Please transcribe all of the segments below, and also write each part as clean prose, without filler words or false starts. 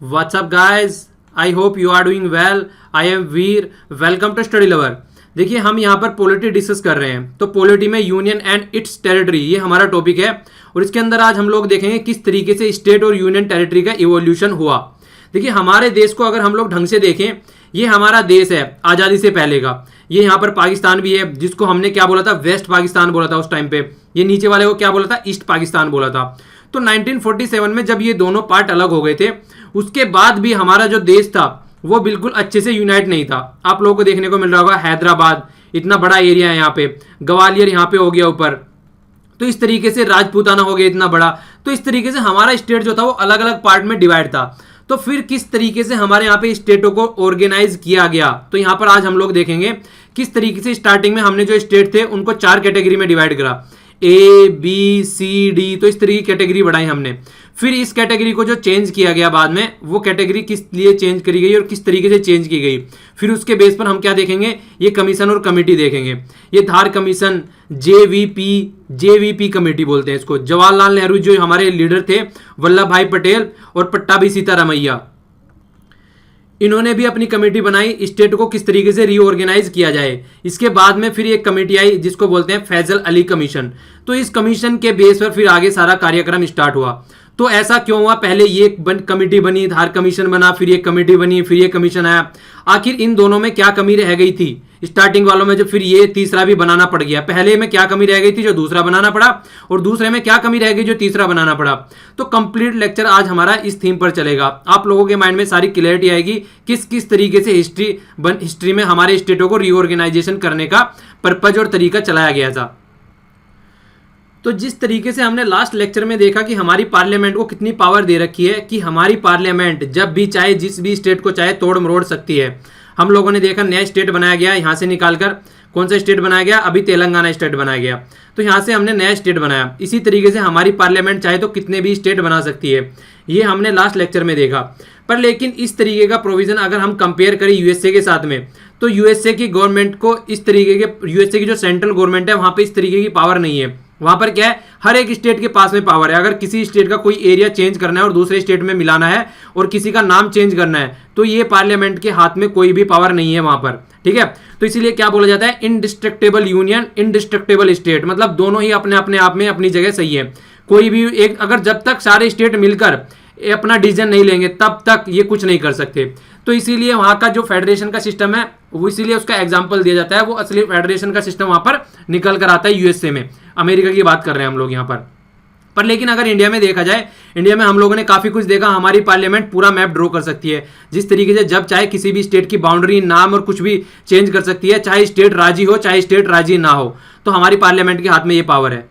What's up guys? I hope you are doing well. I am Veer. Welcome to study lover. देखिए हम यहाँ पर polity discuss कर रहे हैं. तो पॉलिटी में यूनियन एंड इट्स टेरिटरी ये हमारा टॉपिक है और इसके अंदर आज हम लोग देखेंगे किस तरीके से स्टेट और यूनियन टेरिटरी का इवोल्यूशन हुआ. देखिए हमारे देश को अगर हम लोग ढंग से देखें, ये हमारा देश है आज़ादी से पहले का. ये यहाँ पर पाकिस्तान भी है जिसको हमने क्या बोला था, वेस्ट पाकिस्तान बोला था उस टाइम पे. ये नीचे वाले को क्या बोला था, ईस्ट पाकिस्तान बोला था. तो 1947 में जब ये दोनों पार्ट अलग हो गए थे, उसके बाद भी हमारा जो देश था वो बिल्कुल अच्छे से यूनाइट नहीं था. आप लोगों को देखने को मिल रहा होगा हैदराबाद इतना बड़ा एरिया है, यहाँ पे ग्वालियर यहाँ पे हो गया ऊपर, तो इस तरीके से राजपूताना हो गया इतना बड़ा. तो इस तरीके से हमारा स्टेट जो था वो अलग अलग पार्ट में डिवाइड था. तो फिर किस तरीके से हमारे यहाँ पे स्टेटों को ऑर्गेनाइज किया गया, तो यहाँ पर आज हम लोग देखेंगे किस तरीके से स्टार्टिंग में हमने जो स्टेट थे उनको 4 कैटेगरी में डिवाइड करा, ए बी सी डी. तो इस तरह की कैटेगरी बढ़ाई हमने. फिर इस कैटेगरी को जो चेंज किया गया बाद में, वो कैटेगरी किस लिए चेंज करी गई और किस तरीके से चेंज की गई. फिर उसके बेस पर हम क्या देखेंगे, ये कमीशन और कमेटी देखेंगे. ये धार कमीशन, जेवीपी कमेटी बोलते हैं इसको. जवाहरलाल नेहरू जो हमारे लीडर थे, वल्लभ भाई पटेल और पट्टाभी सीतारामैया, इन्होंने भी अपनी कमेटी बनाई स्टेट को किस तरीके से रीऑर्गेनाइज किया जाए. इसके बाद में फिर एक कमेटी आई जिसको बोलते हैं फैजल अली कमीशन. तो इस कमीशन के बेस पर फिर आगे सारा कार्यक्रम स्टार्ट हुआ. तो ऐसा क्यों हुआ, पहले ये कमेटी बनी, धार कमीशन बना, फिर ये कमेटी बनी, फिर ये कमीशन आया. आखिर इन दोनों में क्या कमी रह गई थी स्टार्टिंग वालों में, जो फिर ये तीसरा भी बनाना पड़ गया. पहले में क्या कमी रह गई थी जो दूसरा बनाना पड़ा, और दूसरे में क्या कमी रह गई जो तीसरा बनाना पड़ा. तो कंप्लीट लेक्चर आज हमारा इस थीम पर चलेगा. आप लोगों के माइंड में सारी क्लियरिटी आएगी किस किस तरीके से हिस्ट्री में हमारे स्टेटों को रीऑर्गेनाइजेशन करने का पर्पज और तरीका चलाया गया था. तो जिस तरीके से हमने लास्ट लेक्चर में देखा कि हमारी पार्लियामेंट को कितनी पावर दे रखी है कि हमारी पार्लियामेंट जब भी चाहे जिस भी स्टेट को चाहे तोड़ मरोड़ सकती है. हम लोगों ने देखा नया स्टेट बनाया गया, यहाँ से निकालकर कौन सा स्टेट बनाया गया, अभी तेलंगाना स्टेट बनाया गया. तो यहाँ से हमने नया स्टेट बनाया. इसी तरीके से हमारी पार्लियामेंट चाहे तो कितने भी स्टेट बना सकती है, ये हमने लास्ट लेक्चर में देखा. पर लेकिन इस तरीके का प्रोविजन अगर हम कंपेयर करें यूएसए के साथ में, तो यूएसए की गवर्नमेंट को इस तरीके के, यूएसए की जो सेंट्रल गवर्नमेंट है वहाँ पर इस तरीके की पावर नहीं है. वहां पर क्या है, हर एक स्टेट के पास में पावर है. अगर किसी स्टेट का कोई एरिया चेंज करना है और दूसरे स्टेट में मिलाना है और किसी का नाम चेंज करना है, तो ये पार्लियामेंट के हाथ में कोई भी पावर नहीं है वहां पर. ठीक है, तो इसीलिए क्या बोला जाता है, इनडिस्ट्रक्टेबल यूनियन, इनडिस्ट्रक्टेबल स्टेट. मतलब दोनों ही अपने अपने आप में अपनी जगह सही है. कोई भी एक, अगर जब तक सारे स्टेट मिलकर अपना डिसीजन नहीं लेंगे तब तक ये कुछ नहीं कर सकते. तो इसीलिए वहां का जो फेडरेशन का सिस्टम है वो, इसीलिए उसका एग्जांपल दिया जाता है. वो असली फेडरेशन का सिस्टम वहां पर निकल कर आता है यूएसए में. अमेरिका की बात कर रहे हैं हम लोग यहाँ पर लेकिन अगर इंडिया में देखा जाए, इंडिया में हम लोगों ने काफी कुछ देखा. हमारी पार्लियामेंट पूरा मैप ड्रॉ कर सकती है जिस तरीके से जब चाहे किसी भी स्टेट की बाउंड्री, नाम और कुछ भी चेंज कर सकती है, चाहे स्टेट राजी हो चाहे स्टेट राजी ना हो. तो हमारी पार्लियामेंट के हाथ में ये पावर है.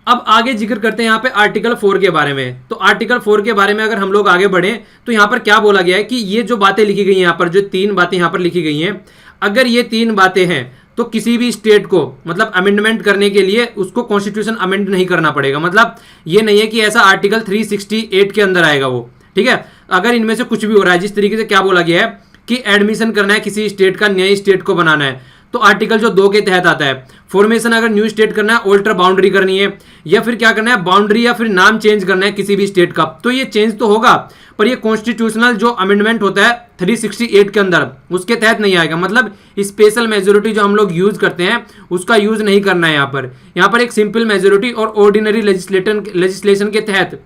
अब आगे जिक्र करते हैं यहाँ पे आर्टिकल 4 के बारे में. तो आर्टिकल 4 के बारे में अगर हम लोग आगे बढ़े तो यहाँ पर क्या बोला गया है कि ये जो बातें लिखी गई हैं यहाँ पर, जो 3 बातें यहाँ पर लिखी गई हैं, अगर ये 3 बातें हैं तो किसी भी स्टेट को मतलब अमेंडमेंट करने के लिए उसको कॉन्स्टिट्यूशन अमेंड नहीं करना पड़ेगा. मतलब ये नहीं है कि ऐसा आर्टिकल 368 के अंदर आएगा वो. ठीक है, अगर इनमें से कुछ भी हो रहा है, जिस तरीके से क्या बोला गया है कि एडमिशन करना है किसी स्टेट का, नए स्टेट को बनाना है, तो आर्टिकल जो 2 के तहत आता है. फॉर्मेशन अगर न्यू स्टेट करना है, ऑल्टर बाउंड्री करनी है, या फिर क्या करना है, बाउंड्री या फिर नाम चेंज करना है किसी भी स्टेट का, तो ये चेंज तो होगा पर ये कॉन्स्टिट्यूशनल जो अमेंडमेंट होता है 368 के अंदर उसके तहत नहीं आएगा. मतलब स्पेशल मेजोरिटी जो हम लोग यूज करते हैं उसका यूज नहीं करना है. यहाँ पर एक सिंपल मेजोरिटी और ऑर्डिनरी लेजिस्लेशन के तहत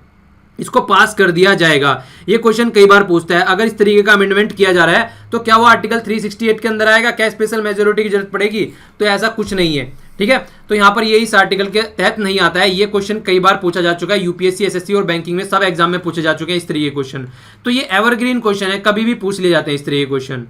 इसको पास कर दिया जाएगा. ये क्वेश्चन कई बार पूछता है, अगर इस तरीके का अमेंडमेंट किया जा रहा है तो क्या वो आर्टिकल 368 के अंदर आएगा, क्या स्पेशल मेजोरिटी की जरूरत पड़ेगी? तो ऐसा कुछ नहीं है. ठीक है, तो यहाँ पर ये इस आर्टिकल के तहत नहीं आता है. ये क्वेश्चन कई बार पूछा जा चुका है, यूपीएससी, एसएससी और बैंकिंग में सब एग्जाम में पूछे जा चुके हैं इस तरीके के क्वेश्चन. तो ये एवरग्रीन क्वेश्चन है, कभी भी पूछ लिए जाते हैं इस तरीके के क्वेश्चन.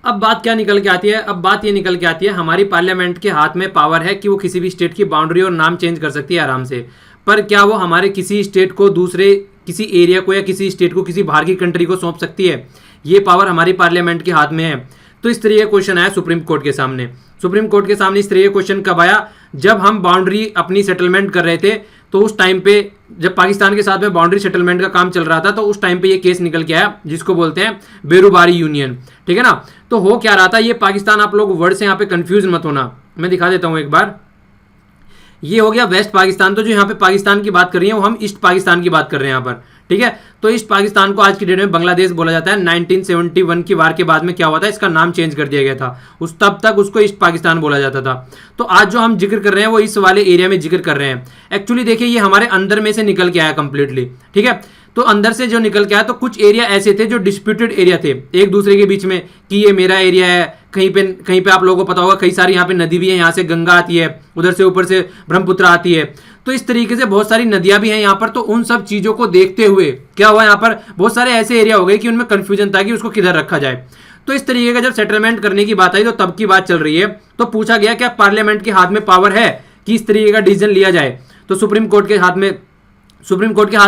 अब बात क्या निकल के आती है, अब बात ये निकल के आती है हमारी पार्लियामेंट के हाथ में पावर है कि वो किसी भी स्टेट की बाउंड्री और नाम चेंज कर सकती है आराम से. पर क्या वो हमारे किसी स्टेट को, दूसरे किसी एरिया को या किसी स्टेट को किसी बाहर की कंट्री को सौंप सकती है? ये पावर हमारी पार्लियामेंट के हाथ में है. तो इस तरीके का क्वेश्चन आया सुप्रीम कोर्ट के सामने. सुप्रीम कोर्ट के सामने इस तरीके का क्वेश्चन कब आया, जब हम बाउंड्री अपनी सेटलमेंट कर रहे थे, तो उस टाइम पे जब पाकिस्तान के साथ में बाउंड्री सेटलमेंट का काम चल रहा था, तो उस टाइम पे ये केस निकल के आया जिसको बोलते हैं बेरुबारी यूनियन. ठीक है ना. तो हो क्या रहा था, ये पाकिस्तान, आप लोग वर्ड से यहाँ पे कंफ्यूज मत होना, मैं दिखा देता हूँ एक बार. ये हो गया वेस्ट पाकिस्तान. तो जो यहाँ पे पाकिस्तान की बात कर रही है वो हम ईस्ट पाकिस्तान की बात कर रहे हैं यहाँ पर. ठीक है। तो ईस्ट पाकिस्तान को आज की डेट में बांग्लादेश बोला जाता है। 1971 की वार के बाद में क्या हुआ था, इसका नाम चेंज कर दिया गया था। उस तब तक उसको ईस्ट पाकिस्तान बोला जाता था। तो आज जो हम जिक्र कर रहे हैं वो इस वाले एरिया में जिक्र कर रहे हैं। एक्चुअली देखिए ये हमारे अंदर में से निकल के आया कंप्लीटली, ठीक है। तो अंदर से जो निकल के आया, तो कुछ एरिया ऐसे थे जो डिस्प्यूटेड एरिया थे एक दूसरे के बीच में, कि ये मेरा एरिया है। कहीं पे आप लोगों को पता होगा कई सारी यहाँ पे नदी भी है, यहाँ से गंगा आती है, उधर से ऊपर से ब्रह्मपुत्र आती है। तो इस तरीके से बहुत सारी नदियां भी हैं यहाँ पर। तो उन सब चीजों को देखते हुए क्या हुआ, यहाँ पर बहुत सारे ऐसे एरिया हो गए कि उनमें कंफ्यूजन था कि उसको किधर रखा जाए। तो इस तरीके का जब सेटलमेंट करने की बात आई तो तब की बात चल रही है। तो पूछा गया क्या पार्लियामेंट के हाथ में पावर है कि इस तरीके का डिसीजन लिया जाए। तो सुप्रीम कोर्ट के हाथ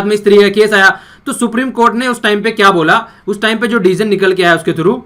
में इस तरीके का केस आया। तो सुप्रीम कोर्ट ने उस टाइम पे क्या बोला, उस टाइम पे जो डिसीजन निकल के आया उसके थ्रू,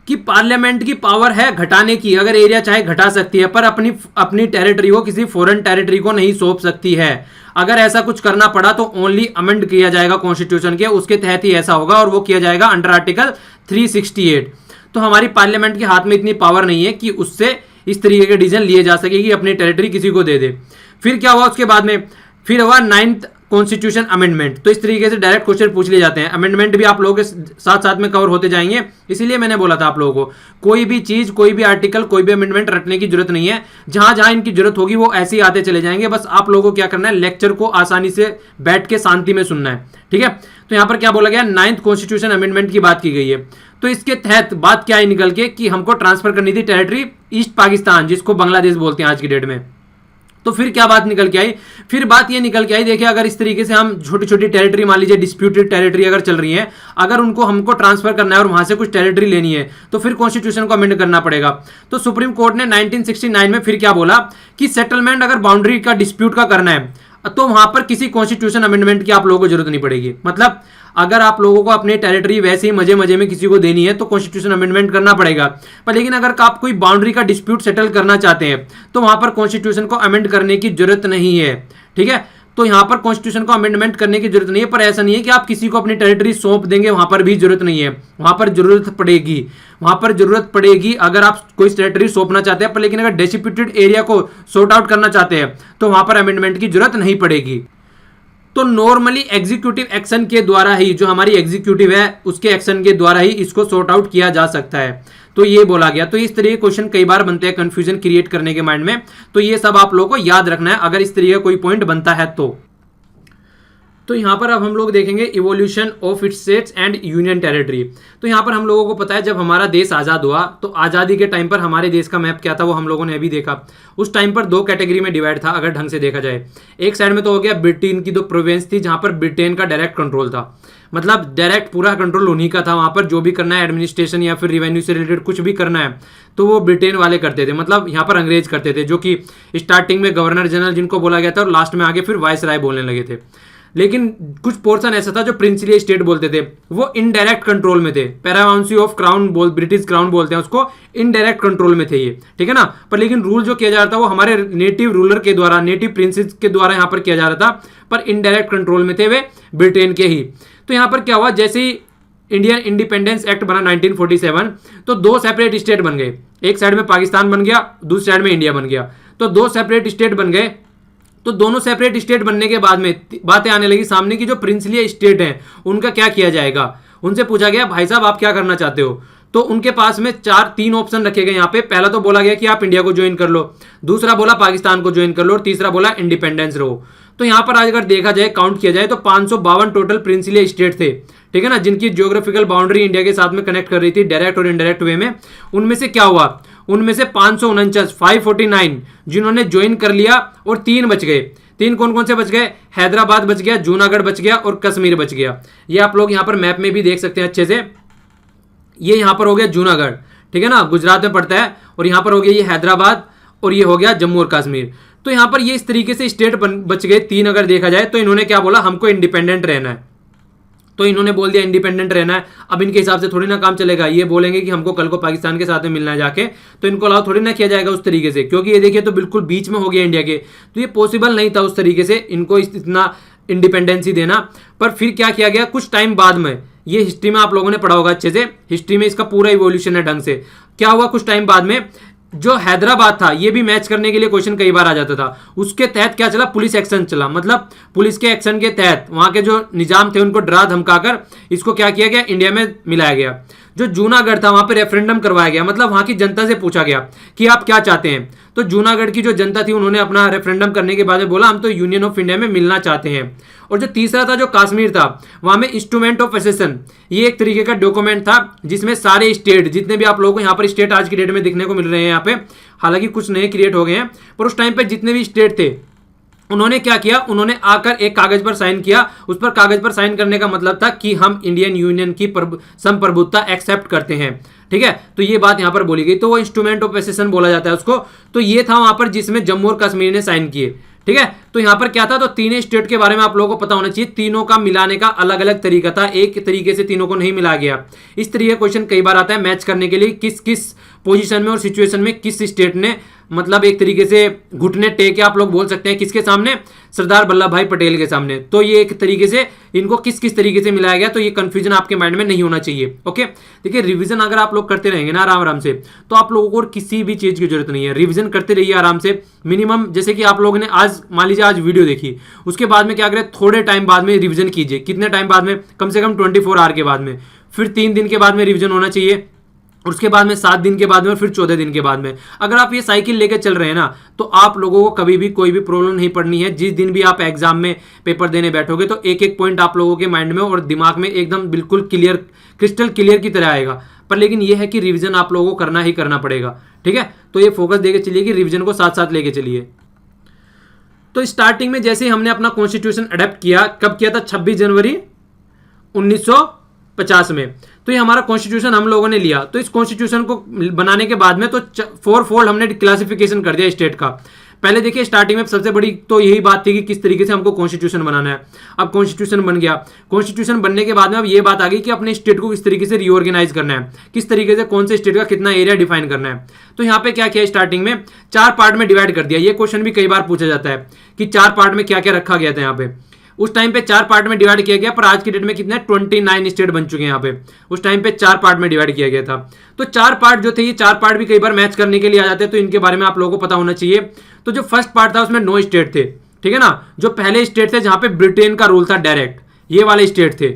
कि पार्लियामेंट की पावर है घटाने की, अगर एरिया चाहे घटा सकती है, पर अपनी टेरिटरी को किसी फॉरेन टेरिटरी को नहीं सौंप सकती है। अगर ऐसा कुछ करना पड़ा तो ओनली अमेंड किया जाएगा कॉन्स्टिट्यूशन के, उसके तहत ही ऐसा होगा, और वो किया जाएगा अंडर आर्टिकल 368। तो हमारी पार्लियामेंट के हाथ में इतनी पावर नहीं है कि उससे इस तरीके के डिसीजन लिए जा सके कि अपनी टेरिटरी किसी को दे दे। फिर क्या हुआ उसके बाद में, फिर हुआ 9th कॉन्स्टिट्यूशन अमेंडमेंट। तो इस तरीके से डायरेक्ट क्वेश्चन पूछ लिए जाते हैं। अमेंडमेंट भी आप लोगों के साथ साथ में कवर होते जाएंगे, इसीलिए मैंने बोला था आप लोगों को कोई भी चीज, कोई भी आर्टिकल, कोई भी अमेंडमेंट रटने की जरूरत नहीं है। जहां जहां इनकी जरूरत होगी वो ऐसे ही आते चले जाएंगे। बस आप लोगों को क्या करना है, लेक्चर को आसानी से बैठ के शांति में सुनना है, ठीक है। तो यहां पर क्या बोला गया, 9th कॉन्स्टिट्यूशन अमेंडमेंट की बात की गई है। तो इसके तहत बात क्या है निकल के, कि हमको ट्रांसफर करनी थी टेरिटरी ईस्ट पाकिस्तान, जिसको बांग्लादेश बोलते हैं आज की डेट में। तो फिर क्या बात निकल के आई, फिर बात ये निकल के आई, देखिए अगर इस तरीके से हम छोटी छोटी टेरिटरी, मान लीजिए डिस्प्यूटेड टेरिटरी अगर चल रही है, अगर उनको हमको ट्रांसफर करना है और वहां से कुछ टेरिटरी लेनी है, तो फिर कॉन्स्टिट्यूशन को अमेंड करना पड़ेगा। तो सुप्रीम कोर्ट ने 1969 में फिर क्या बोला कि सेटलमेंट अगर बाउंड्री का डिस्प्यूट का करना है तो वहां पर किसी कॉन्स्टिट्यूशन अमेंडमेंट की आप लोगों को जरूरत नहीं पड़ेगी। मतलब अगर आप लोगों को अपनी टेरिटरी वैसे ही मजे मजे में किसी को देनी है तो कॉन्स्टिट्यूशन अमेंडमेंट करना पड़ेगा। पर लेकिन अगर आप कोई बाउंड्री का डिस्प्यूट सेटल करना चाहते हैं तो वहां पर कॉन्स्टिट्यूशन को अमेंड करने की जरूरत नहीं है, ठीक है। तो यहां पर कॉन्स्टिट्यूशन को अमेंडमेंट करने की जरूरत नहीं है। पर ऐसा नहीं है कि आप किसी को अपनी टेरिटरी सौंप देंगे, वहां पर भी जरूरत नहीं है। वहां पर जरूरत पड़ेगी अगर आप कोई टेरिटरी सौंपना चाहते हैं। पर लेकिन अगर डिस्प्यूटेड एरिया को सॉर्ट आउट करना चाहते हैं तो वहां पर अमेंडमेंट की जरूरत नहीं पड़ेगी। तो नॉर्मली एग्जीक्यूटिव एक्शन के द्वारा ही, जो हमारी एग्जीक्यूटिव है उसके एक्शन के द्वारा ही इसको सॉर्ट आउट किया जा सकता है। तो ये बोला गया। तो इस तरीके क्वेश्चन कई बार बनते हैं कंफ्यूजन क्रिएट करने के माइंड में। तो ये सब आप लोगों को याद रखना है अगर इस तरीके का कोई पॉइंट बनता है तो यहां पर अब हम लोग देखेंगे evolution of its states and union territory. तो यहां पर हम लोगों को पता है जब हमारा देश आजाद हुआ तो आजादी के टाइम पर हमारे देश का मैप क्या था वो हम लोगों ने अभी देखा। उस टाइम पर दो कैटेगरी में डिवाइड था अगर ढंग से देखा जाए। एक साइड में तो हो गया ब्रिटेन की 2 प्रोविंस थी जहां पर ब्रिटेन का डायरेक्ट कंट्रोल था, मतलब डायरेक्ट पूरा कंट्रोल उन्हीं का था। वहां पर जो भी करना है एडमिनिस्ट्रेशन या फिर रेवेन्यू से रिलेटेड कुछ भी करना है तो वो ब्रिटेन वाले करते थे, मतलब यहाँ पर अंग्रेज करते थे, जो कि स्टार्टिंग में गवर्नर जनरल जिनको बोला गया था और लास्ट में आगे फिर वाइसराय बोलने लगे थे। लेकिन कुछ पोर्शन ऐसा था जो प्रिंसली स्टेट बोलते थे, वो इनडायरेक्ट कंट्रोल में थे। Paramountcy of crown British crown बोलते हैं उसको, इनडायरेक्ट कंट्रोल में थे ये, ठीक है ना। पर लेकिन रूल जो किया जा रहा था वो हमारे नेटिव रूलर के द्वारा, नेटिव प्रिंसेस के द्वारा यहाँ पर किया जा रहा था, पर इनडायरेक्ट कंट्रोल में थे वे ब्रिटेन के ही। तो यहाँ पर क्या हुआ, जैसे ही इंडियन इंडिपेंडेंस एक्ट बना 1947 तो 2 सेपरेट स्टेट बन गए। एक साइड में पाकिस्तान बन गया, दूसरी साइड में इंडिया बन गया। तो 2 सेपरेट स्टेट बन गए। तो दोनों सेपरेट स्टेट बनने के बाद में बातें आने लगी सामने की जो प्रिंसली स्टेट हैं उनका क्या किया जाएगा। उनसे पूछा गया भाई साहब आप क्या करना चाहते हो। तो उनके पास में 3 ऑप्शन रखे गए यहाँ पे। पहला तो बोला गया कि आप इंडिया को ज्वाइन कर लो, दूसरा बोला पाकिस्तान को ज्वाइन कर लो और तीसरा बोला इंडिपेंडेंस रहो। तो यहाँ पर आज अगर देखा जाए, काउंट किया जाए तो 552 टोटल प्रिंसली स्टेट थे, ठीक है ना, जिनकी ज्योग्राफिकल बाउंड्री इंडिया के साथ में कनेक्ट कर रही थी डायरेक्ट और इनडायरेक्ट वे में। उनमें से क्या हुआ, उनमें से 549 जिन्होंने ज्वाइन कर लिया और 3 बच गए। 3 कौन कौन से बच गए, हैदराबाद बच गया, जूनागढ़ बच गया और कश्मीर बच गया। ये आप लोग यहाँ पर मैप में भी देख सकते हैं अच्छे से। ये यहाँ पर हो गया जूनागढ़, ठीक है ना, गुजरात में पड़ता है, और यहाँ पर हो गया ये हैदराबाद, और ये हो गया जम्मू और कश्मीर। तो यहाँ पर ये इस तरीके से स्टेट बच गए 3 अगर देखा जाए। तो इन्होंने क्या बोला, हमको इंडिपेंडेंट रहना है, तो इन्होंने बोल दिया इंडिपेंडेंट रहना है। अब इनके हिसाब से थोड़ी ना काम चलेगा, ये बोलेंगे कि हमको कल को पाकिस्तान के साथ में मिलना है जाके, तो इनको अलाउ थोड़ी ना किया जाएगा उस तरीके से, क्योंकि ये देखिए तो बिल्कुल बीच में हो गया इंडिया के, तो ये पॉसिबल नहीं था उस तरीके से इनको इतना इंडिपेंडेंसी देना। पर फिर क्या किया गया, कुछ टाइम बाद में, ये हिस्ट्री में आप लोगों ने पढ़ा होगा अच्छे से, हिस्ट्री में इसका पूरा इवोल्यूशन है ढंग से। क्या हुआ, कुछ टाइम बाद में जो हैदराबाद था ये भी मैच करने के लिए क्वेश्चन कई बार आ जाता था। उसके तहत क्या चला, पुलिस एक्शन चला, मतलब पुलिस के एक्शन के तहत वहां के जो निजाम थे उनको डरा धमकाकर इसको क्या किया गया, इंडिया में मिलाया गया। जो जूनागढ़ था वहां पे रेफरेंडम करवाया गया, मतलब वहां की जनता से पूछा गया कि आप क्या चाहते हैं। तो जूनागढ़ की जो जनता थी उन्होंने अपना रेफरेंडम करने के बाद में बोला हम तो यूनियन ऑफ इंडिया में मिलना चाहते हैं। और जो तीसरा था जो कश्मीर था, वहां में इंस्ट्रूमेंट ऑफ एसेसन, ये एक तरीके का डॉक्यूमेंट था जिसमें सारे स्टेट, जितने भी आप लोगों को यहाँ पर स्टेट आज की डेट में दिखने को मिल रहे हैं यहाँ पे, हालांकि कुछ नए क्रिएट हो गए हैं, पर उस टाइम पे जितने भी स्टेट थे उन्होंने क्या किया, उन्होंने आकर एक कागज पर साइन किया। उस पर कागज पर साइन करने का मतलब था कि हम इंडियन यूनियन की संप्रभुता एक्सेप्ट करते हैं। ठीक है, तो ये बात यहां पर बोली गई, तो वो इंस्ट्रूमेंट ऑफ एसेसन बोला जाता है उसको। तो ये था वहां पर जिसमें जम्मू और कश्मीर ने साइन किए। ठीक है, तो यहां पर क्या था, तो तीनों स्टेट के बारे में आप लोगों को पता होना चाहिए। तीनों का मिलाने का अलग अलग तरीका था, एक तरीके से तीनों को नहीं मिलाया गया। इस तरीके का क्वेश्चन कई बार आता है मैच करने के लिए, किस किस पोजीशन में और सिचुएशन में किस स्टेट ने, मतलब एक तरीके से घुटने टेके आप लोग बोल सकते हैं किसके सामने, सरदार वल्लभ भाई पटेल के सामने। तो ये एक तरीके से इनको किस किस तरीके से मिलाया गया, तो ये कंफ्यूजन आपके माइंड में नहीं होना चाहिए। ओके, देखिए रिवीजन अगर आप लोग करते रहेंगे ना आराम आराम से, तो आप लोगों को और किसी भी चीज की जरूरत नहीं है। रिवीजन करते रहिए आराम से, मिनिमम जैसे कि आप लोगों ने आज मान लीजिए आज वीडियो देखी, उसके बाद में क्या करें, थोड़े टाइम बाद में रिवीजन कीजिए। कितने टाइम बाद में, कम से कम 24 आवर के बाद में, फिर 3 दिन के बाद में रिवीजन होना चाहिए, और उसके बाद में 7 दिन के बाद में, फिर 14 दिन के बाद में। अगर आप ये साइकिल लेकर चल रहे हैं ना, तो आप लोगों को कभी भी कोई भी प्रॉब्लम नहीं पड़नी है। जिस दिन भी आप एग्जाम में पेपर देने बैठोगे तो एक एक पॉइंट आप लोगों के माइंड में और दिमाग में एकदम बिल्कुल क्लियर, क्रिस्टल क्लियर की तरह आएगा। पर लेकिन ये है कि रिवीजन आप लोगों को करना ही करना पड़ेगा। ठीक है, तो ये फोकस देके चलिए कि रिवीजन को साथ साथ लेके चलिए। तो स्टार्टिंग में जैसे ही हमने अपना कॉन्स्टिट्यूशन अडेप्ट किया, कब किया था, 26 जनवरी 1950 में। तो ये हमारा कॉन्स्टिट्यूशन हम लोगों ने लिया। तो इस कॉन्स्टिट्यूशन को बनाने के बाद में तो 4 फोल्ड हमने क्लासिफिकेशन कर दिया स्टेट का। पहले देखिए स्टार्टिंग में सबसे बड़ी तो यही बात थी कि किस तरीके से हमको कॉन्स्टिट्यूशन बनाना है। अब कॉन्स्टिट्यूशन बन गया, कॉन्स्टिट्यूशन बनने के बाद में अब ये बात आ गई कि अपने स्टेट को किस तरीके से रीऑर्गेनाइज करना है, किस तरीके से कौन से स्टेट का कितना एरिया डिफाइन करना है। तो यहाँ पे क्या किया, स्टार्टिंग में 4 पार्ट में डिवाइड कर दिया। ये क्वेश्चन भी कई बार पूछा जाता है कि 4 पार्ट में क्या क्या रखा गया था। यहाँ पे उस टाइम पे 4 पार्ट में डिवाइड किया गया, पर आज की डेट में कितने 29 स्टेट बन चुके हैं यहाँ पे। उस टाइम पे 4 पार्ट में डिवाइड किया गया था। तो 4 पार्ट जो थे, ये 4 पार्ट भी कई बार मैच करने के लिए आ जाते हैं, तो इनके बारे में आप लोगों को पता होना चाहिए। तो जो फर्स्ट पार्ट था उसमें 9 स्टेट थे। ठीक है ना, जो पहले स्टेट थे जहां पे ब्रिटेन का रूल था डायरेक्ट, ये वाले स्टेट थे।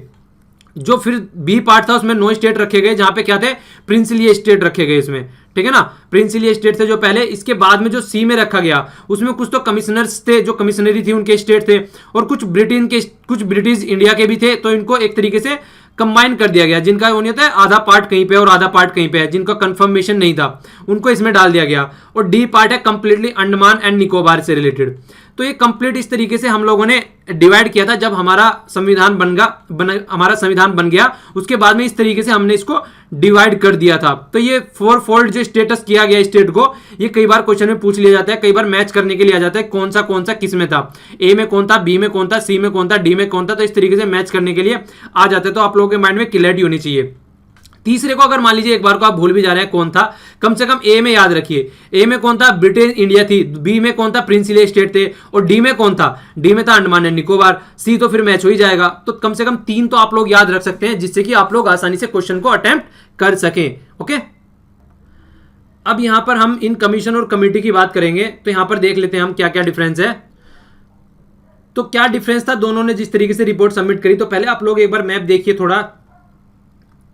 जो फिर बी पार्ट था उसमें 9 स्टेट रखे गए, जहां पे क्या थे, प्रिंसली स्टेट रखे गए इसमें। ठीक है ना, प्रिंसली स्टेट थे जो पहले। इसके बाद में जो सी में रखा गया उसमें कुछ तो कमिश्नर्स थे, जो कमिश्नरी थी उनके स्टेट थे, और कुछ ब्रिटिश इंडिया के भी थे। तो इनको एक तरीके से कंबाइन कर दिया गया, जिनका वो नहीं होता है आधा पार्ट कहीं पे और आधा पार्ट कहीं पे है, जिनका कंफर्मेशन नहीं था उनको इसमें डाल दिया गया। और डी पार्ट है कंप्लीटली अंडमान एंड निकोबार से रिलेटेड। तो ये कंप्लीट इस तरीके से हम लोगों ने डिवाइड किया था जब हमारा संविधान बन गया। उसके बाद में इस तरीके से हमने इसको डिवाइड कर दिया था। तो ये 4 फोल्ड जो स्टेटस किया गया स्टेट को, ये कई बार क्वेश्चन में पूछ लिया जाता है, कई बार मैच करने के लिए आ जाता है कौन सा किस में था, ए में कौन था, बी में कौन था, सी में कौन था, डी में कौन था। तो इस तरीके से मैच करने के लिए आ जाते हैं। तो आप लोगों के माइंड में क्लैरिटी होनी चाहिए। तीसरे को अगर मान लीजिए एक बार को आप भूल भी जा रहे हैं कौन था, कम से कम ए में याद रखिए। ए में कौन था, ब्रिटेन इंडिया थी, बी में कौन था, प्रिंसली स्टेट थे, और डी में कौन था, डी में था अंडमान एंड निकोबार, सी तो फिर मैच हो ही जाएगा। तो कम से कम 3 तो आप लोग याद रख सकते हैं, जिससे कि आप लोग आसानी से क्वेश्चन को अटेम्प्ट कर सकें। ओके, अब यहां पर हम इन कमीशन और कमेटी की बात करेंगे। तो यहां पर देख लेते हैं हम क्या क्या डिफरेंस है। तो क्या डिफरेंस था दोनों ने जिस तरीके से रिपोर्ट सबमिट करी। तो पहले आप लोग एक बार मैप देखिए थोड़ा,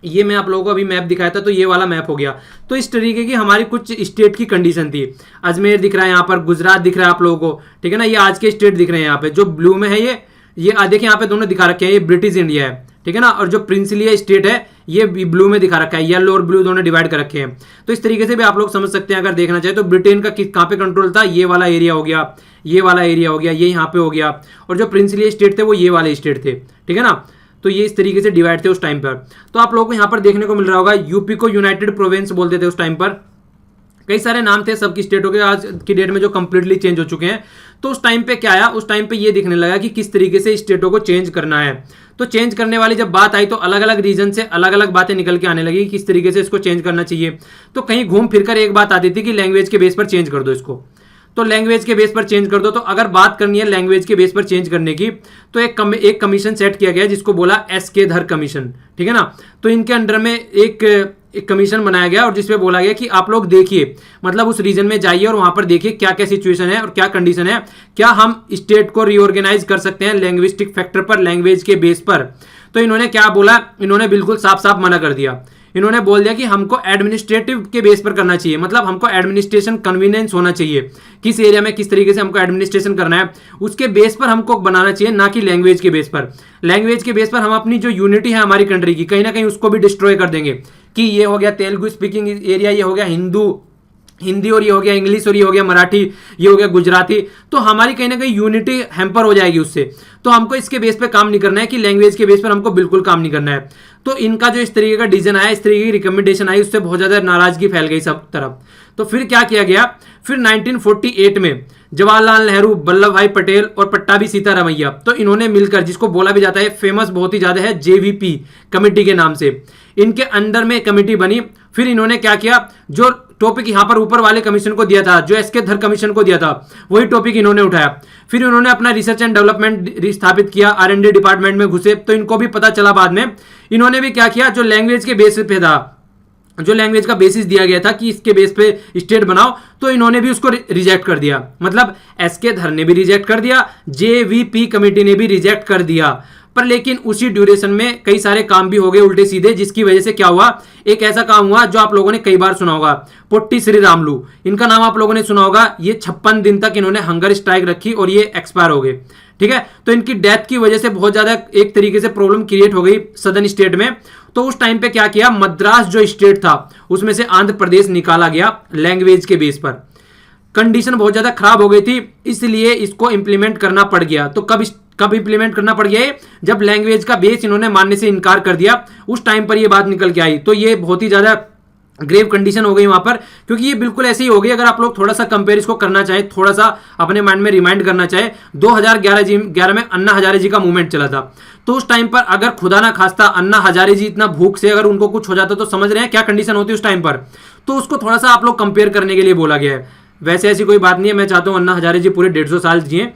ये मैं आप लोगों को अभी मैप दिखाया था, तो ये वाला मैप हो गया। तो इस तरीके की हमारी कुछ स्टेट की कंडीशन थी। अजमेर दिख रहा है यहाँ पर, गुजरात दिख रहा है आप लोगों को। ठीक है ना, ये आज के स्टेट दिख रहे हैं यहाँ पे, जो ब्लू में है ये देखिए यहाँ पे दोनों दिखा रखे हैं, ये ब्रिटिश इंडिया है। ठीक है ना, और जो प्रिंसली स्टेट है ये ब्लू में दिखा रखा है, येलो और ब्लू दोनों डिवाइड कर रखे हैं। तो इस तरीके से भी आप लोग समझ सकते हैं। अगर देखना चाहे तो ब्रिटेन का कहाँ पे कंट्रोल था, ये वाला एरिया हो गया, ये वाला एरिया हो गया, ये यहाँ पे हो गया, और जो प्रिंसली स्टेट थे वो ये वाले स्टेट थे। ठीक है ना, तो ये इस तरीके से डिवाइड थे उस टाइम पर। तो आप लोगों को यहाँ पर देखने को मिल रहा होगा, यूपी को यूनाइटेड प्रोविंस बोलते थे उस टाइम पर। कई सारे नाम थे सबकी स्टेटों के, आज की डेट में जो कंप्लीटली चेंज हो चुके हैं। तो उस टाइम पे क्या आया, उस टाइम पे ये दिखने लगा कि किस तरीके से स्टेटों को चेंज करना है। तो चेंज करने वाली जब बात आई तो अलग अलग रीजन से अलग अलग बातें निकल के आने लगी, किस तरीके से इसको चेंज करना चाहिए। तो कहीं घूम फिर कर एक बात आती थी कि लैंग्वेज के बेस पर चेंज कर दो इसको, तो लैंग्वेज के बेस पर चेंज कर दो। तो अगर बात करनी है लैंग्वेज के बेस पर चेंज करने की, तो एक कमीशन सेट किया गया जिसको बोला SK धर कमीशन। ठीक है ना, तो इनके अंडर में एक कमीशन बनाया गया और जिसपे बोला गया कि आप लोग देखिए, मतलब उस रीजन में जाइए और वहां पर देखिए क्या क्या सिचुएशन है और क्या कंडीशन है, क्या हम स्टेट को रीऑर्गेनाइज कर सकते हैं लैंग्विस्टिक फैक्टर पर, लैंग्वेज के बेस पर। तो इन्होंने क्या बोला, इन्होंने बिल्कुल साफ साफ मना कर दिया। इन्होंने बोल दिया कि हमको एडमिनिस्ट्रेटिव के बेस पर करना चाहिए, मतलब हमको एडमिनिस्ट्रेशन कन्वीनियंस होना चाहिए, किस एरिया में किस तरीके से हमको एडमिनिस्ट्रेशन करना है उसके बेस पर हमको बनाना चाहिए, ना कि लैंग्वेज के बेस पर। लैंग्वेज के बेस पर हम अपनी जो यूनिटी है हमारी कंट्री की, कहीं ना कहीं उसको भी डिस्ट्रॉय कर देंगे कि ये हो गया तेलुगु स्पीकिंग एरिया, ये हो गया हिंदी और ये हो गया इंग्लिश और ये हो गया मराठी, ये हो गया गुजराती, तो हमारी कहीं ना कहीं यूनिटी हैम्पर हो जाएगी उससे। तो हमको इसके बेस पे काम नहीं करना है कि लैंग्वेज के बेस पर हमको बिल्कुल काम नहीं करना है। तो इनका जो इस तरीके का डिसीजन आया, इस तरीके की रिकमेंडेशन आई, उससे बहुत ज्यादा नाराजगी फैल गई सब तरफ। तो फिर क्या किया गया, फिर 1948 में जवाहरलाल नेहरू, वल्लभ भाई पटेल और पट्टाभी सीतारामैया, तो इन्होंने मिलकर, जिसको बोला भी जाता है फेमस बहुत ही ज्यादा है जेवीपी कमेटी के नाम से, इनके अंडर में कमेटी बनी। फिर इन्होंने क्या किया, जो टॉपिक यहां पर ऊपर वाले कमीशन को दिया था, जो एसके धर कमीशन को दिया था, वही टॉपिक इन्होंने उठाया। फिर इन्होंने अपना रिसर्च एंड डेवलपमेंट स्थापित किया, R&D डिपार्टमेंट में घुसे। तो इनको भी पता चला बाद में, इन्होंने भी क्या किया, जो लैंग्वेज के बेसिस पे था, जो लैंग्वेज का बेसिस दिया गया था कि इसके बेस पे स्टेट बनाओ, तो इन्होंने भी उसको रिजेक्ट कर दिया। मतलब एसके धर ने भी रिजेक्ट कर दिया, जेवीपी कमेटी ने भी रिजेक्ट कर दिया। पर लेकिन उसी ड्यूरेशन में कई सारे काम भी हो गए उल्टे सीधे, जिसकी वजह से क्या हुआ, एक ऐसा काम हुआ जो आप लोगों ने कई बार सुना होगा, पोट्टी श्रीरामुलु, इनका नाम आप लोगों ने सुना होगा। ये 56 दिन तक इन्होंने हंगर स्ट्राइक रखी और ये एक्सपायर हो गए। ठीक है, तो इनकी डेथ की वजह से बहुत ज्यादा एक तरीके से प्रॉब्लम क्रिएट हो गई सदर्न स्टेट में। तो उस टाइम पे क्या किया, मद्रास जो स्टेट था उसमें से आंध्र प्रदेश निकाला गया लैंग्वेज के बेस पर। कंडीशन बहुत ज्यादा खराब हो गई थी, इसलिए इसको इंप्लीमेंट करना पड़ गया। तो कब इंप्लीमेंट करना पड़ गया, जब लैंग्वेज का बेस इन्होंने मानने से इनकार कर दिया, उस टाइम पर ये बात निकल के आई। तो ये बहुत ही ज्यादा ग्रेव कंडीशन हो गई वहां पर, क्योंकि ये बिल्कुल ऐसे ही हो गई। अगर आप लोग थोड़ा सा कंपेयर इसको करना चाहे, थोड़ा सा अपने माइंड में रिमाइंड करना चाहे, 2011 में अन्ना हजारे जी का मूवमेंट चला था। तो उस टाइम पर अगर खुदा ना खास्ता अन्ना हजारे जी इतना भूख से अगर उनको कुछ हो जाता, तो समझ रहे हैं क्या कंडीशन होती उस टाइम पर। तो उसको थोड़ा सा आप लोग कंपेयर करने के लिए बोला गया है। वैसे ऐसी कोई बात नहीं है, मैं चाहता हूं अन्ना हजारे जी पूरे 150 साल जिए,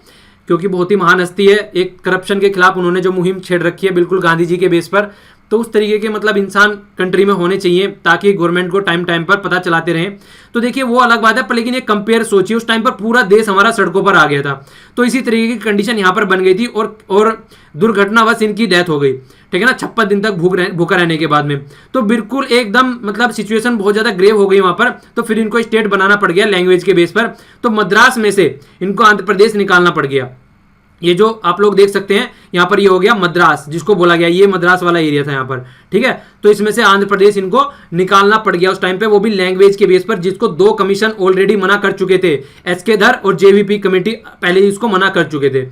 क्योंकि बहुत ही महान हस्ती है। एक करप्शन के खिलाफ उन्होंने जो मुहिम छेड़ रखी है बिल्कुल गांधी जी के बेस पर, तो उस तरीके के मतलब इंसान कंट्री में होने चाहिए, ताकि गवर्नमेंट को टाइम टाइम पर पता चलाते रहें। तो देखिए वो अलग बात है, पर लेकिन एक कंपेयर सोचिए, उस टाइम पर पूरा देश हमारा सड़कों पर आ गया था। तो इसी तरीके की कंडीशन यहाँ पर बन गई थी और दुर्घटनावश इनकी डेथ हो गई। ठीक है ना, 56 दिन तक भूखा रहने के बाद में। तो बिल्कुल एकदम मतलब सिचुएशन बहुत ज्यादा ग्रेव हो गई वहां पर। तो फिर इनको स्टेट बनाना पड़ गया लैंग्वेज के बेस पर। तो मद्रास में से इनको आंध्र प्रदेश निकालना पड़ गया। ये जो आप लोग देख सकते हैं यहाँ पर, ये हो गया मद्रास, जिसको बोला गया, ये मद्रास वाला एरिया था यहाँ पर। ठीक है, तो इसमें से आंध्र प्रदेश इनको निकालना पड़ गया उस टाइम पे, वो भी लैंग्वेज के बेस पर, जिसको 2 कमीशन ऑलरेडी मना कर चुके थे। एसके धर और जेवीपी कमेटी पहले ही इसको मना कर चुके थे।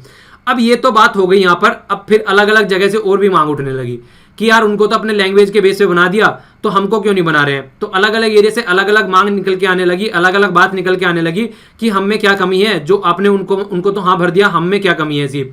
अब ये तो बात हो गई यहाँ पर। अब फिर अलग अलग जगह से और भी मांग उठने लगी कि यार उनको तो अपने लैंग्वेज के बेस पे बना दिया, तो हमको क्यों नहीं बना रहे हैं। तो अलग अलग एरिया से अलग अलग मांग निकल के आने लगी, अलग अलग बात निकल के आने लगी कि हम में क्या कमी है, जो आपने उनको तो हाँ भर दिया, हम में क्या कमी है ऐसी।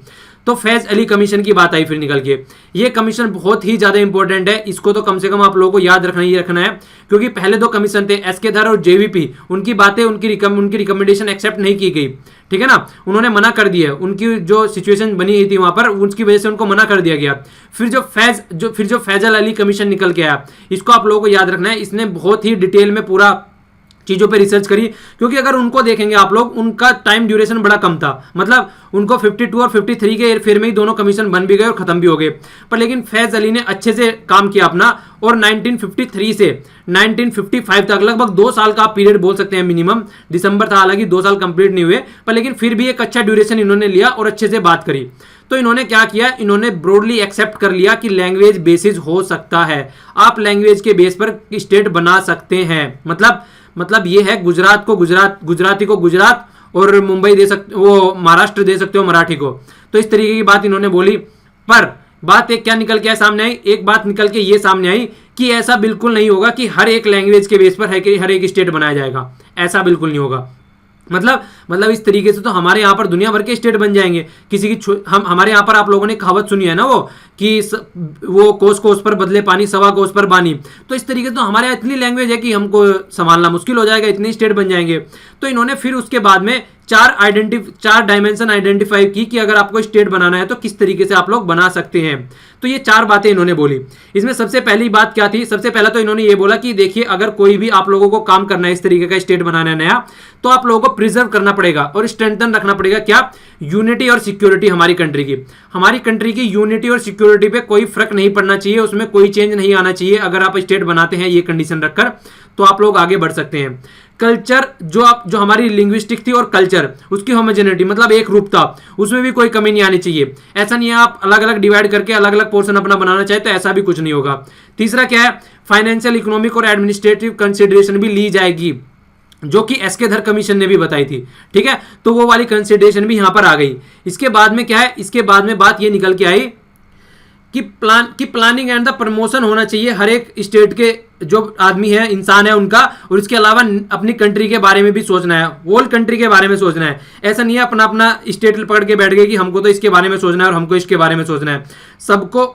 तो फैज अली कमीशन की बात आई फिर निकल के। ये कमीशन बहुत ही ज्यादा इंपॉर्टेंट है, इसको तो कम से कम आप लोगों को याद रखना ही रखना है, क्योंकि पहले 2 कमीशन थे एसके धर और जेवीपी, उनकी बातें उनकी रिकमेंडेशन एक्सेप्ट नहीं की गई। ठीक है ना, उन्होंने मना कर दिया, उनकी जो सिचुएशन बनी हुई थी वहां पर, उसकी वजह से उनको मना कर दिया गया। फिर जो फैजल अली कमीशन निकल के आया, इसको आप लोगों को याद रखना है। इसने बहुत ही डिटेल में पूरा चीजों पे रिसर्च करी, क्योंकि अगर उनको देखेंगे आप लोग, उनका टाइम ड्यूरेशन बड़ा कम था। मतलब उनको 52 और 53 के फेर में ही दोनों कमीशन बन भी गए और खत्म भी हो गए। पर लेकिन फैज अली ने अच्छे से काम किया अपना, और 1953 से 1955 तक लगभग 2 साल का आप पीरियड बोल सकते हैं मिनिमम। दिसंबर था, हालांकि 2 साल कंप्लीट नहीं हुए, पर लेकिन फिर भी एक अच्छा ड्यूरेशन इन्होंने लिया और अच्छे से बात करी। तो इन्होंने क्या किया, इन्होंने ब्रॉडली एक्सेप्ट कर लिया कि लैंग्वेज बेसिस हो सकता है, आप लैंग्वेज के बेस पर स्टेट बना सकते हैं। मतलब ये है, गुजरात को गुजराती को गुजरात, और मुंबई दे सकते, वो महाराष्ट्र दे सकते हो मराठी को। तो इस तरीके की बात इन्होंने बोली। पर बात एक क्या निकल के आया सामने आई, एक बात निकल के ये सामने आई कि ऐसा बिल्कुल नहीं होगा कि हर एक लैंग्वेज के बेस पर हर एक स्टेट बनाया जाएगा, ऐसा बिल्कुल नहीं होगा। मतलब इस तरीके से तो हमारे यहाँ पर दुनिया भर के स्टेट बन जाएंगे। किसी की हमारे यहाँ पर आप लोगों ने कहावत सुनी है ना, वो कि वो कोस पर बदले पानी, सवा कोस पर बानी। तो इस तरीके से तो हमारे यहाँ इतनी लैंग्वेज है कि हमको संभालना मुश्किल हो जाएगा, इतने स्टेट बन जाएंगे। तो इन्होंने फिर उसके बाद में चार डायमेंशन आइडेंटिफाई की कि अगर आपको स्टेट बनाना है तो किस तरीके से आप लोग बना सकते हैं। तो ये 4 बातें इन्होंने बोली। इसमें सबसे पहली बात क्या थी, सबसे पहला तो इन्होंने ये बोला कि देखिए अगर कोई भी आप लोगों को काम करना है, इस तरीके का स्टेट बनाना है नया, तो आप लोगों को प्रिजर्व करना पड़ेगा और स्ट्रेंथन रखना पड़ेगा क्या, यूनिटी और सिक्योरिटी हमारी कंट्री की। हमारी कंट्री की यूनिटी और सिक्योरिटी पे कोई फर्क नहीं पड़ना चाहिए, उसमें कोई चेंज नहीं आना चाहिए। अगर आप स्टेट बनाते हैं ये कंडीशन रखकर तो आप लोग आगे बढ़ सकते हैं। कल्चर जो हमारी लिंग्विस्टिक थी और कल्चर उसकी होमोजेनिटी मतलब एक रूपता, उसमें भी कोई कमी नहीं आनी चाहिए। ऐसा नहीं है आप अलग अलग डिवाइड करके अलग अलग पोर्शन अपना बनाना चाहे तो ऐसा भी कुछ नहीं होगा। तीसरा क्या है, फाइनेंशियल, इकोनॉमिक और एडमिनिस्ट्रेटिव कंसिडरेशन भी ली जाएगी, जो कि एसके धर कमीशन ने भी बताई थी। ठीक है, तो वो वाली कंसिडरेशन भी यहां पर आ गई। इसके बाद में क्या है, इसके बाद में बात ये निकल के आई कि प्लानिंग एंड द प्रमोशन होना चाहिए हर एक स्टेट के जो आदमी है, इंसान है उनका, और इसके अलावा अपनी कंट्री के बारे में भी सोचना है, होल कंट्री के बारे में सोचना है। ऐसा नहीं है अपना अपना स्टेट पकड़ के बैठ गए कि हमको तो इसके बारे में सोचना है और हमको इसके बारे में सोचना है। सबको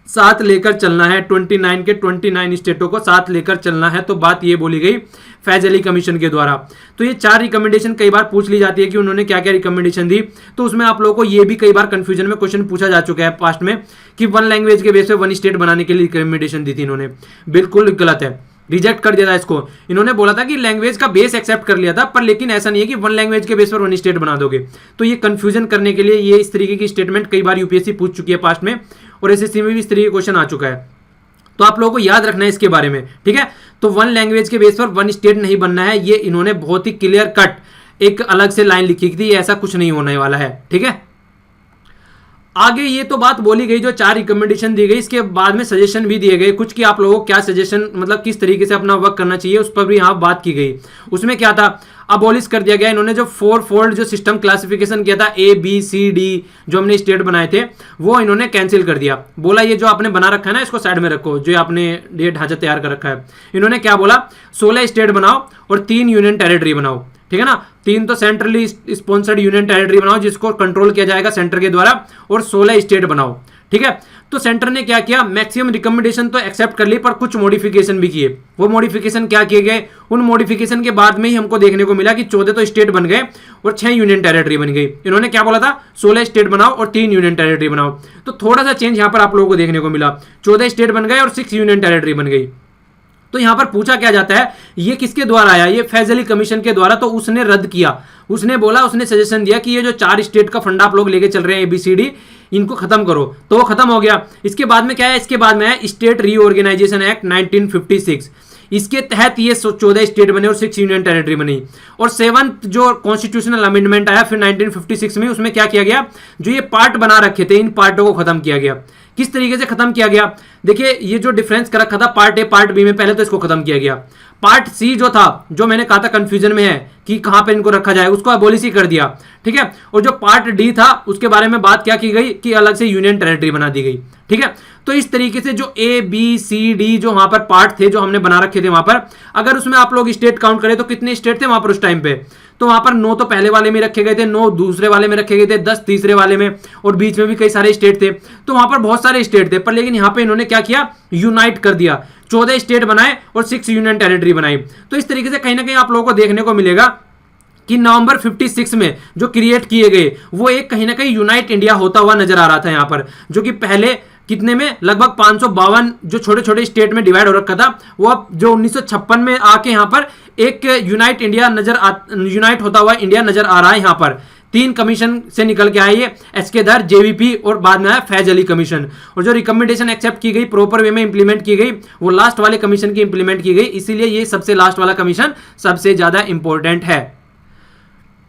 साथ लेकर चलना है, 29 के 29 स्टेटों को साथ लेकर चलना है। तो बात ये बोली गई फैज अली कमीशन के द्वारा। तो ये 4 रिकमेंडेशन कई बार पूछ ली जाती है कि उन्होंने क्या क्या रिकमेंडेशन दी, तो उसमें आप लोगों को ये भी कई बार कंफ्यूजन में क्वेश्चन पूछा जा चुका है पास्ट में कि 1 लैंग्वेज के बेस पे 1 स्टेट बनाने के लिए रिकमेंडेशन दी थी इन्होंने। बिल्कुल गलत है, रिजेक्ट कर दिया था इसको। इन्होंने बोला था कि लैंग्वेज का बेस एक्सेप्ट कर लिया था, पर लेकिन ऐसा नहीं है कि 1 लैंग्वेज के बेस पर 1 स्टेट बना दोगे। तो ये कंफ्यूजन करने के लिए ये इस तरीके की स्टेटमेंट कई बार यूपीएससी पूछ चुकी है पास्ट में, और एसएससी में भी इस तरीके का क्वेश्चन आ चुका है। तो आप लोगों को याद रखना है इसके बारे में। ठीक है, तो 1 लैंग्वेज के बेस पर 1 स्टेट नहीं बनना है, ये इन्होंने बहुत ही क्लियर कट एक अलग से लाइन लिखी थी, ऐसा कुछ नहीं होने वाला है। ठीक है, आगे ये तो बात बोली गई, जो 4 रिकमेंडेशन दी गई, इसके बाद में सजेशन भी दिए गए कुछ कि आप लोगों को क्या सजेशन मतलब किस तरीके से अपना वर्क करना चाहिए, उस पर भी यहाँ बात की गई। उसमें क्या था, अबॉलिश कर दिया गया। इन्होंने जो 4 फोल्ड जो सिस्टम क्लासिफिकेशन किया था ABCD जो हमने स्टेट बनाए थे, वो इन्होंने कैंसिल कर दिया। बोला ये जो आपने बना रखा है ना इसको साइड में रखो, जो आपने ये ढांचा तैयार कर रखा है। इन्होंने क्या बोला, 16 स्टेट बनाओ और 3 यूनियन टेरिटरी बनाओ। ठीक है ना, 3 तो सेंट्रली स्पॉन्सर्ड यूनियन टेरिटरी बनाओ जिसको कंट्रोल किया जाएगा सेंटर के द्वारा, और 16 स्टेट बनाओ। ठीक है, तो सेंटर ने क्या किया, मैक्सिमम रिकमेंडेशन तो एक्सेप्ट कर ली, पर कुछ मॉडिफिकेशन भी किए। वो मॉडिफिकेशन क्या किए गए, उन मॉडिफिकेशन के बाद में ही हमको देखने को मिला कि 14 तो स्टेट बन गए और 6 यूनियन टेरिटरी बन गई। इन्होंने क्या बोला था, 16 स्टेट बनाओ और 3 यूनियन टेरिटरी बनाओ। तो थोड़ा सा चेंज यहां पर आप लोगों को देखने को मिला, 14 स्टेट बन गए और 6 यूनियन टेरिटरी बन गई। तो यहां पर पूछा क्या जाता है, ये किसके द्वारा आया, ये फैज अली कमीशन के द्वारा। तो उसने रद्द किया, उसने बोला, उसने सजेशन दिया कि ये जो 4 स्टेट का फंडा आप लोग लेके चल रहे हैं ABCD, इनको खत्म करो। तो वो खत्म हो गया। इसके बाद में क्या है, इसके बाद में है स्टेट रीऑर्गेनाइजेशन एक्ट 1956। इसके तहत ये 14 स्टेट बने और 6 यूनियन टेरिटरी बनी। और 7th जो कॉन्स्टिट्यूशनल अमेंडमेंट आया फिर 1956 में, उसमें क्या किया गया, जो ये पार्ट बना रखे थे इन पार्टों को खत्म किया गया। किस तरीके से खत्म किया गया, देखिए ये जो डिफरेंस कर रखा था पार्ट ए पार्ट बी में, पहले तो इसको खत्म किया गया। पार्ट सी जो था, जो मैंने कहा था कंफ्यूजन में है कि कहां पे इनको रखा जाए, उसको अबॉलिश ही कर दिया। ठीक है, और जो पार्ट डी था उसके बारे में बात क्या की गई कि अलग से यूनियन टेरिटरी बना दी गई। ठीक है, तो इस तरीके से जो ABCD जो वहां पर पार्ट थे जो हमने बना रखे थे वहां पर, अगर उसमें आप लोग स्टेट काउंट करें तो कितने स्टेट थे वहां पर उस टाइम पे, तो वहां पर 9 तो पहले वाले में रखे गए थे, 9 दूसरे वाले में रखे गए थे, 10 तीसरे वाले में, और बीच में भी कई सारे स्टेट थे। तो वहां पर बहुत सारे स्टेट थे, पर लेकिन यहां पे इन्होंने क्या किया, यूनाइट कर दिया, 14 स्टेट बनाए और 6 यूनियन टेरिटरी बनाई। तो इस तरीके से कहीं ना कहीं आप लोगों को देखने को मिलेगा कि नवंबर 56 में जो क्रिएट किए गए वो एक कहीं ना कहीं यूनाइट इंडिया होता हुआ नजर आ रहा था यहाँ पर, जो कि पहले कितने में लगभग 552 जो छोटे छोटे स्टेट में डिवाइड हो रखा था, वो अब जो 1956 में आके यहाँ पर एक यूनाइट होता हुआ इंडिया नजर आ रहा है। यहाँ पर 3 कमीशन से निकल के आए, ये एसके धर, JVP और बाद में आया फैज अली कमीशन। और जो रिकमेंडेशन एक्सेप्ट की गई, प्रॉपर वे में इंप्लीमेंट की गई, वो लास्ट वाले कमीशन की इंप्लीमेंट की गई। इसीलिए ये सबसे लास्ट वाला कमीशन सबसे ज्यादा इंपॉर्टेंट है।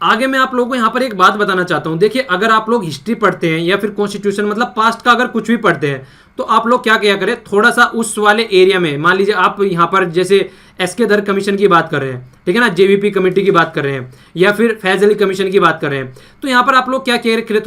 आगे मैं आप लोगों को यहां पर एक बात बताना चाहता हूं। देखिए, अगर आप लोग हिस्ट्री पढ़ते हैं या फिर कॉन्स्टिट्यूशन मतलब पास्ट का अगर कुछ भी पढ़ते हैं, तो आप लोग क्या किया करें, थोड़ा सा उस वाले एरिया में, मान लीजिए आप यहां पर जैसे एसके धर कमीशन की बात कर रहे हैं, ठीक है ना, JVP कमेटी की बात कर रहे हैं, या फिर फैज अली कमीशन की बात कर रहे हैं, तो यहां पर आप लोग क्या कह रहे,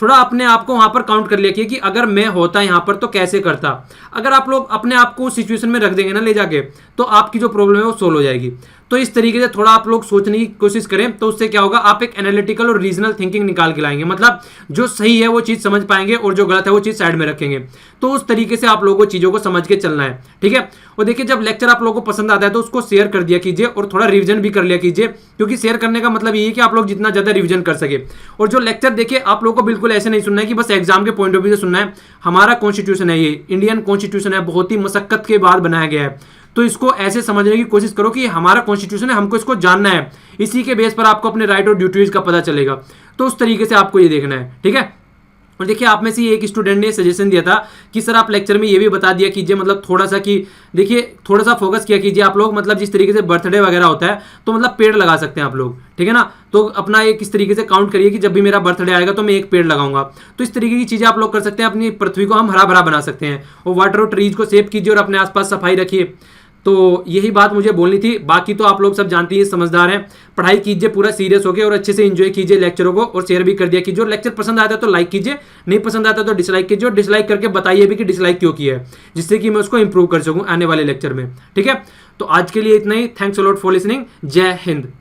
थोड़ा अपने आप को वहां पर काउंट कर लिया कि अगर मैं होता यहां पर तो कैसे करता। अगर आप लोग अपने आप को सिचुएशन में रख देंगे ना ले जाके, तो आपकी जो प्रॉब्लम है वो सोल्व हो जाएगी। तो इस तरीके से थोड़ा आप लोग सोचने की कोशिश करें, तो उससे क्या होगा, आप एक एनालिटिकल और रीजनल थिंकिंग निकाल के लाएंगे। मतलब जो सही है वो चीज समझ पाएंगे और जो गलत है वो चीज साइड में रखेंगे। तो उस तरीके से आप लोगों को चीजों को समझ के चलना है, ठीक है। और देखिए जब लेक्चर आप लोगों को पसंद आता है तो उसको शेयर कर दिया कीजिए और थोड़ा रिवीजन भी कर लिया कीजिए, क्योंकि शेयर करने का मतलब ये है कि आप लोग जितना ज्यादा रिवीजन कर सके। और जो लेक्चर देखिए आप लोगों को बिल्कुल ऐसे नहीं सुनना है कि बस एग्जाम के पॉइंट ऑफ व्यू से सुनना है। हमारा कॉन्स्टिट्यूशन है, ये इंडियन कॉन्स्टिट्यूशन है, बहुत ही मशक्कत के बाद बनाया गया है। तो इसको ऐसे समझने की कोशिश करो कि हमारा कॉन्स्टिट्यूशन है, हमको इसको जानना है, इसी के बेस पर आपको अपने राइट और ड्यूटीज का पता चलेगा। तो उस तरीके से आपको ये देखना है, ठीक है। और देखिए आप में से एक स्टूडेंट ने सजेशन दिया था कि सर आप लेक्चर में ये भी बता दिया कीजिए, मतलब थोड़ा सा कि देखिए थोड़ा सा फोकस किया कीजिए आप लोग, मतलब जिस तरीके से बर्थडे वगैरह होता है तो मतलब पेड़ लगा सकते हैं आप लोग, ठीक है ना। तो अपना एक इस तरीके से काउंट करिए कि जब भी मेरा बर्थडे आएगा तो मैं एक पेड़ लगाऊंगा। तो इस तरीके की चीजें आप लोग कर सकते हैं, अपनी पृथ्वी को हम हरा भरा बना सकते हैं। और वाटर और ट्रीज को सेव कीजिए और अपने आसपास सफाई रखिए। तो यही बात मुझे बोलनी थी। बाकी तो आप लोग सब जानते हैं, समझदार हैं। पढ़ाई कीजिए पूरा सीरियस होकर और अच्छे से एंजॉय कीजिए लेक्चरों को, और शेयर भी कर दिया कीजिए। और लेक्चर पसंद आता है तो लाइक कीजिए, नहीं पसंद आता तो डिसलाइक कीजिए। और डिसलाइक करके बताइए भी कि डिसलाइक क्यों किया है, जिससे कि मैं उसको इंप्रूव कर सकूं आने वाले लेक्चर में, ठीक है। तो आज के लिए इतना ही। Thanks a lot for listening. जय हिंद।